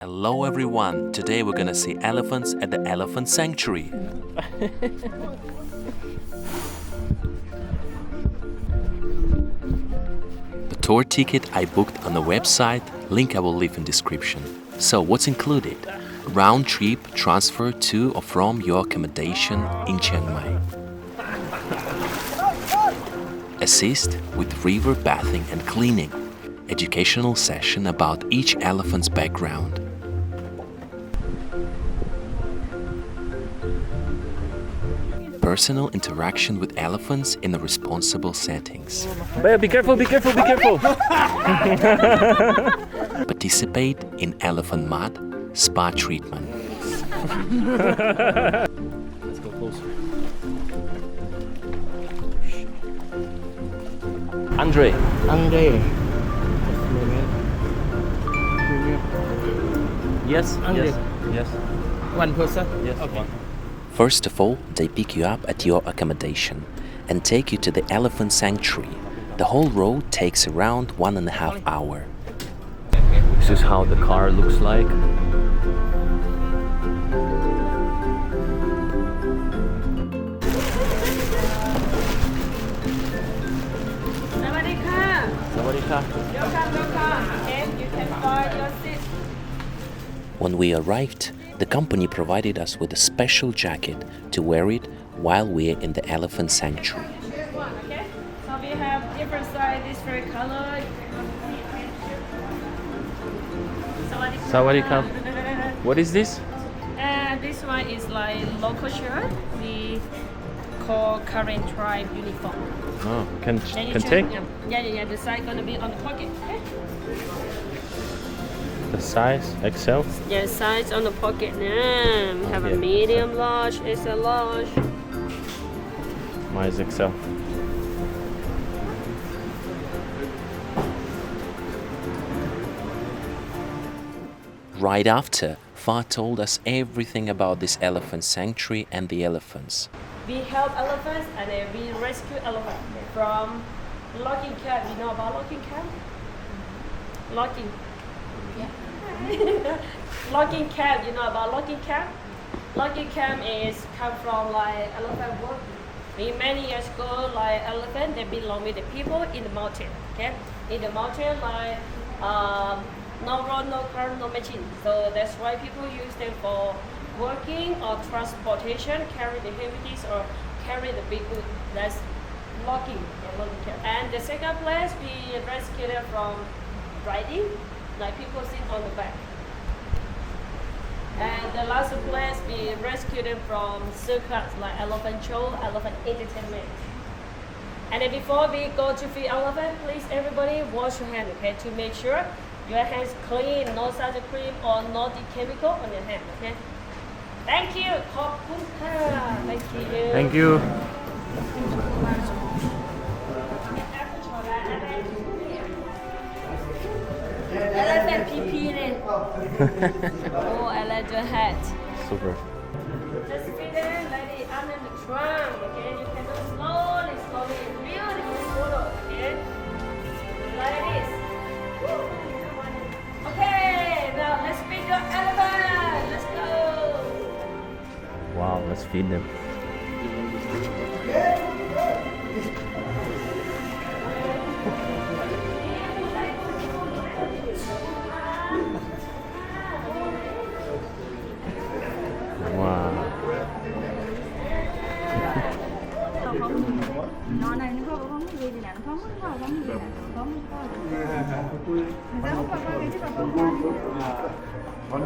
Hello everyone, today we're gonna see elephants at the elephant sanctuary. The tour ticket I booked on the website, link I will leave in description. So what's included? Round trip transfer to or from your accommodation in Chiang Mai. Assist with river bathing and cleaning. Educational session about each elephant's background. Personal interaction with elephants in the responsible settings. Be careful, be careful, be careful. Participate in elephant mud spa treatment. Let's go closer. Andre. Yes, Andre. yes, One person? yes. Okay. First of all, they pick you up at your accommodation and take you to the elephant sanctuary. The whole road takes around 1.5 hours. This is how the car looks like. Sawadee-ka. And you can find your seat. When we arrived, the company provided us with a special jacket to wear it while we're in the elephant sanctuary. Here's one, okay? So we have different size, different color. Sawadee-ka. What is this? And this one is like local shirt. We call current tribe uniform. Oh, Then you can choose- take Yeah. The size gonna be on the pocket. Okay? the size XL. Yeah, size on the pocket. Yeah, we have Okay. a medium, large, extra large. Mine is XL. Right after, Fa told us everything about this elephant sanctuary and the elephants. We help elephants and then we rescue elephants from logging camp. You know about logging camp? Logging. Yeah. Logging camp. You know about logging camp? Logging camp is come from like elephant work. Many years ago, like elephant, they belong with the people in the mountain. Okay, in the mountain, like no road, no car, no machine. So that's why people use them for working or transportation, carry the heavies or carry the big goods. That's logging. Yeah, logging camp. And the second place, we rescue them from riding, like people sit on the back. And the last place, we rescue them from circus, like elephant show, elephant entertainment. And then before we go to feed elephant, please everybody wash your hand, okay, to make sure your hands clean, no such cream or no chemical on your hand, okay? Thank you. ขอบคุณค่ะ Thank you. Thank you. Elephant PP เลย Oh, I like your hat. Super. Just fit in, let it under the trunk, okay? You can do slowly, beautiful photo, okay? Like this. Okay, now let's feed your elephant. Let's go. Wow, let's feed them. Wow. Nó này nó có bóng gì thì nè, nó bóng có bóng gì nè, bóng có. Người ta không có cái chứ mà bóng có.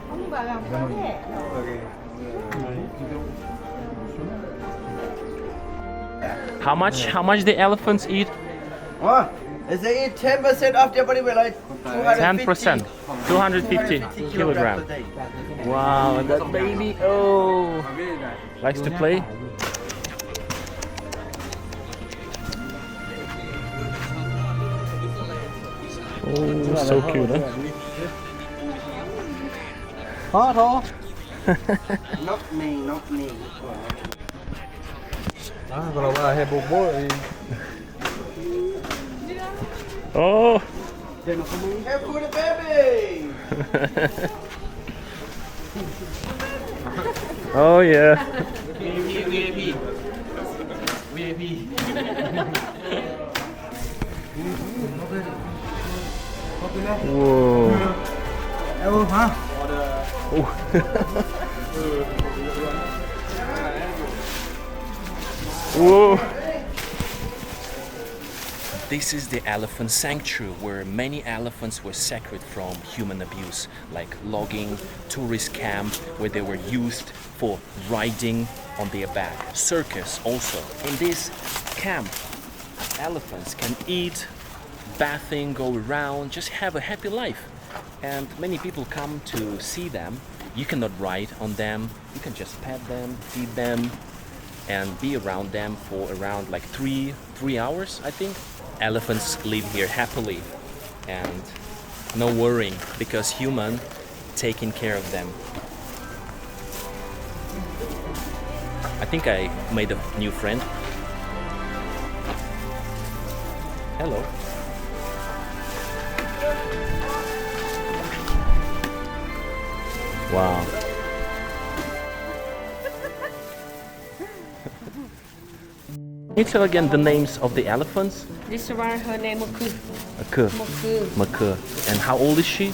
Bóng bà làm sao thế? How much the elephants eat? Oh, they eat 10% of their body weight, like 10%. 250 kilograms. a day. Wow, and that baby, oh, likes to play. Oh, so cute, huh? Thôi. Not me. Kalau heboh Oh, Have food, baby. Oh yeah. Whoa. Whoa. This is the elephant sanctuary where many elephants were sacred from human abuse, like logging, tourist camp where they were used for riding on their back. Circus also. In this camp, elephants can eat, bathing, go around, just have a happy life. And many people come to see them. You cannot ride on them, you can just pet them, feed them, and be around them for around like three hours, I think. Elephants live here happily and no worrying because human taking care of them. I think I made a new friend. Hello. Wow. Can you tell again the names of the elephants? This one, her name Moku. Makur. And how old is she?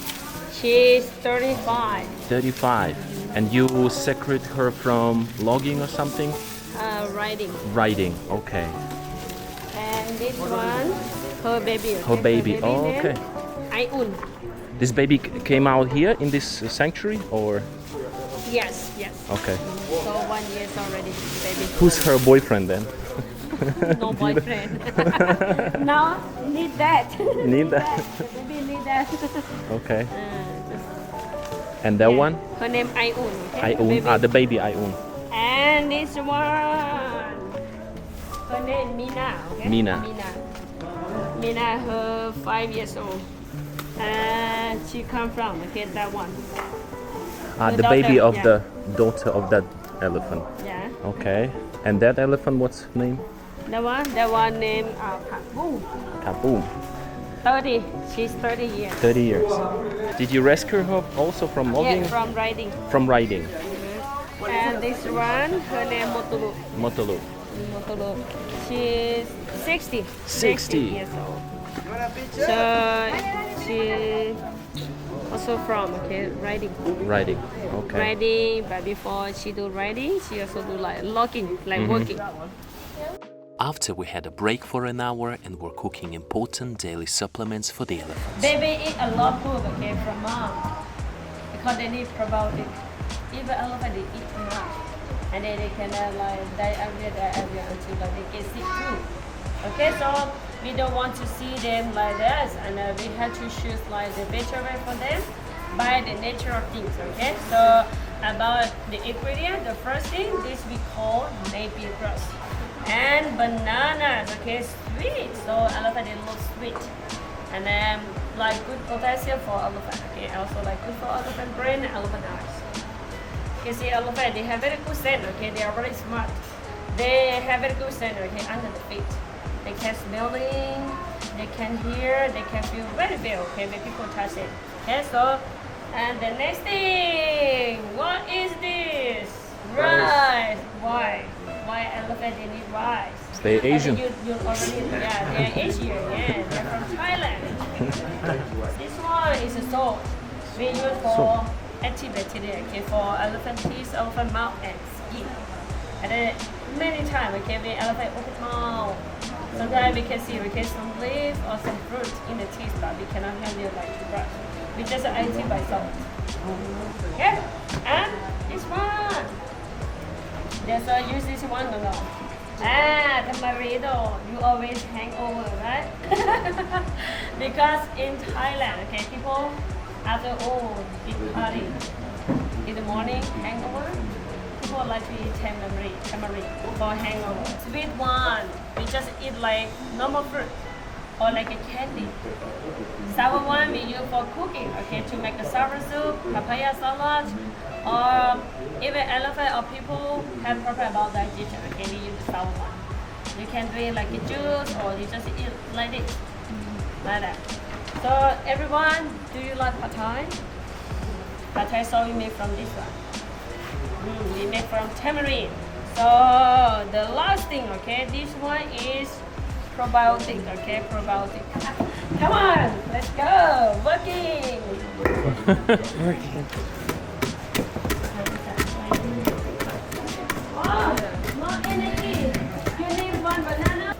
She's 35. 35. And you separate her from logging or something? Riding. Riding, okay. And this one, her baby. Her baby, oh, name, okay. Aiun. This baby came out here in this sanctuary or? Yes. Okay. So 1 year already, baby. Who's her boyfriend then? No boyfriend. No, need that. Need that? The baby need that. Okay. And that one? Her name Aiun. Okay? Aiun. The baby Aiun. And this one, her name Mina. Okay? Mina. Mina, her 5 years old. And she come from, okay, that one. The daughter, baby of yeah. the daughter of that elephant. Yeah. Okay. And that elephant, what's her name? That one named Kaboom. Kaboom. 30. She's 30 years. 30 years. Did you rescue her also from logging? Yeah, from riding. From riding. And this one, her name Motulu. Motolu. She's 60. 60 years old. So she also from riding. Riding. Okay. Riding, but before she do riding, she also do like logging, like working. After we had a break for an hour and were cooking important daily supplements for the elephants. Baby eat a lot of food, from mom, because they need probiotic. Even elephant they eat too much, and then they can diarrhea until they get sick too. Okay, so we don't want to see them like this, and we have to choose like the better way for them by the natural things. Okay, so about the ingredient, the first thing this we call napier grass and bananas. Okay, sweet. So elephant they look sweet, and then like good potassium for elephant. Okay, also like good for elephant brain and elephant eyes. Okay, see elephant they have very good scent. Okay, they are very smart. They have very good scent. Okay, under the feet. They can smelling, they can hear, they can feel very well, okay, when people touch it. Okay, so, and the next thing, what is this? Rice. Why? Why elephant they need rice? They're Asian. You already, they're Asian, they're from Thailand. This one is a salt. We use for antibacterial, okay, for elephant teeth, elephant mouth, and skin. And then many times, okay, when elephant open mouth, sometimes we can see some leaf or some fruit in the teeth, but we cannot handle like to brush. We just empty by salt. Okay? And this one. There's use this one or no? Tamarindo. You always hang over, right? Because in Thailand, okay, people after big party in the morning hangover. People like to eat tamarind for hangover. Sweet one, we just eat like normal fruit or like a candy. Sour one we use for cooking, okay, to make a sour soup, papaya salad, or even elephant or people have problem about digestion, okay, we use the sour one. You can drink like a juice or you just eat like this, like that. So everyone, do you like pad thai? But I saw we make from this one. We make from tamarind. So the last thing, okay, this one is probiotic, okay, probiotic. Come on, let's go, working. Oh, more energy. You need one banana.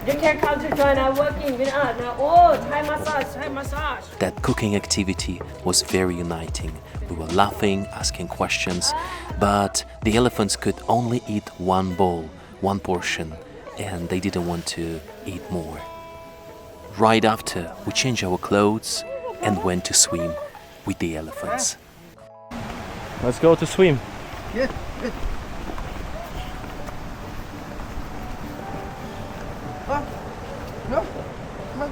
You can come to join our working with us now. Oh, Thai massage, Thai massage. That cooking activity was very uniting. We were laughing, asking questions, but the elephants could only eat one bowl, one portion, and they didn't want to eat more. Right after, we changed our clothes and went to swim with the elephants. Let's go to swim. Yeah. Oh, no. Come on.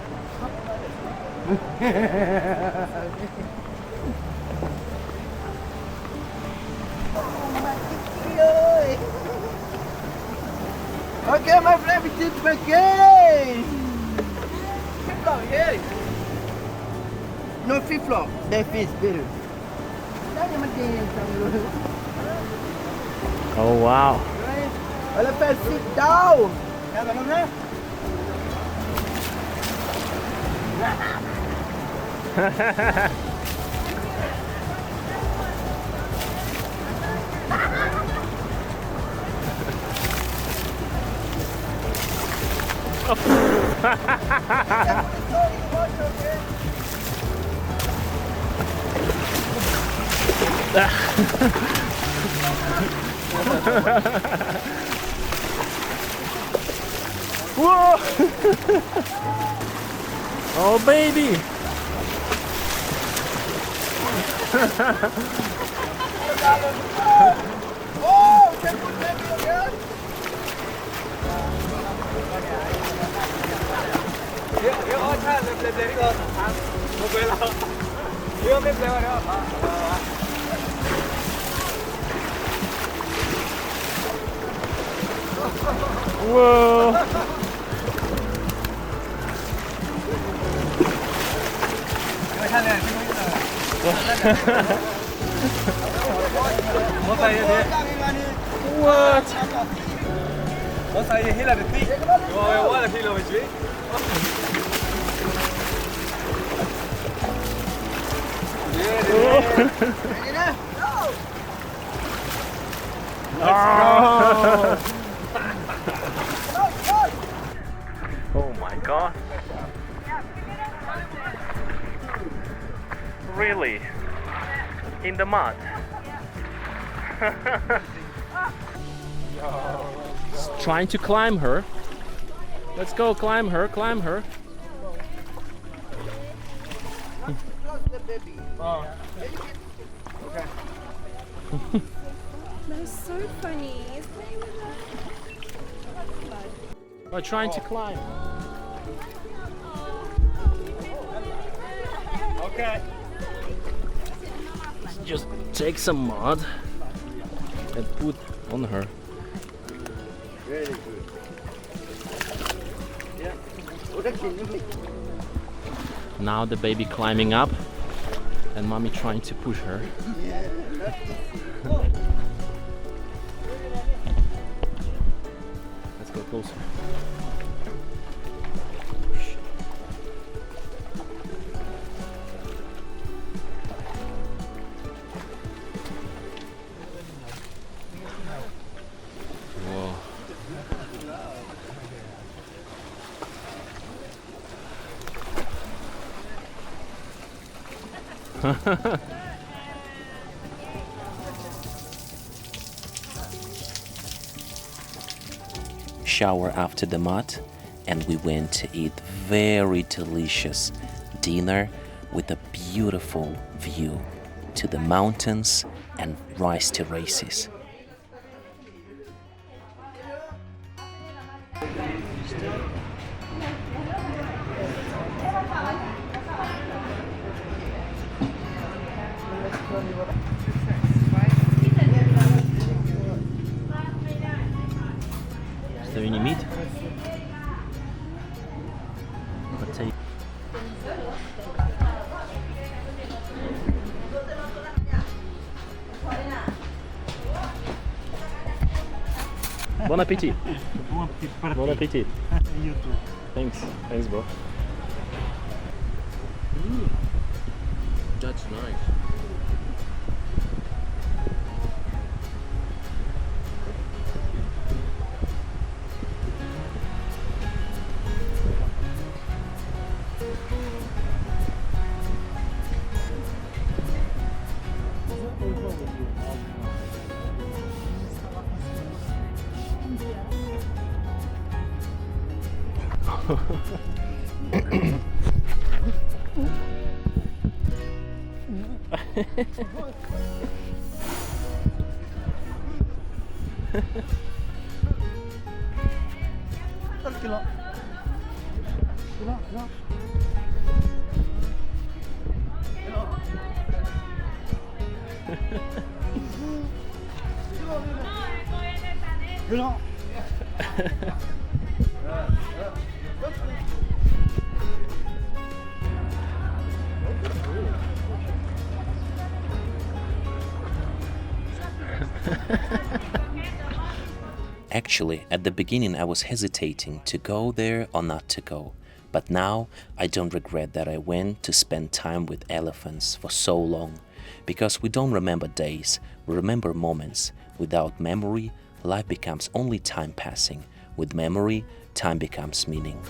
Okay, my friend, we did the game. Flip-flop, here. No flip-flop. That fish, bill. Oh wow. Elephant, sit down. Whoa! Oh baby! Oh, can you put baby again? Whoa! What? Oh my god. Really? In the mud? Trying to climb her. Let's go climb her, climb her. That's so funny. We're trying to climb. Okay. Just take some mud and put on her. Very good. Yeah. Now the baby climbing up and mommy trying to push her. Let's go closer. Whoa. Shower after the mud, and we went to eat very delicious dinner with a beautiful view to the mountains and rice terraces. Is there any meat? Potato. Bon appétit. Bon appétit. You too. Thanks bro. That's nice. Actually, at the beginning I was hesitating to go there or not to go. But now I don't regret that I went to spend time with elephants for so long. Because we don't remember days, we remember moments. Without memory, life becomes only time passing. With memory, time becomes meaning.